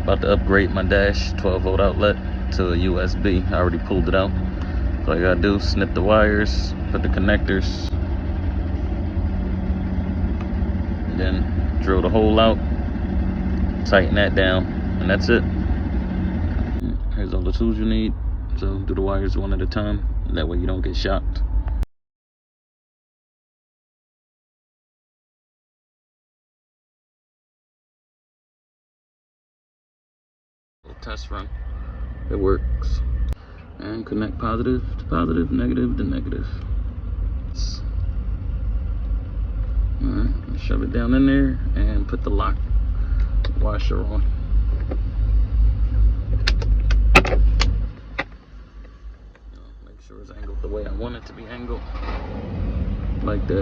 About to upgrade my dash 12-volt outlet to a USB. I already pulled it out. So all I gotta do is snip the wires, put the connectors, and then drill the hole out, tighten that down, and that's it. Here's all the tools you need. So do the wires one at a time, that way you don't get shocked. Test run. It works. And connect positive to positive, negative to negative. Alright, shove it down in there and put the lock washer on. Make sure it's angled the way I want it to be angled. Like that.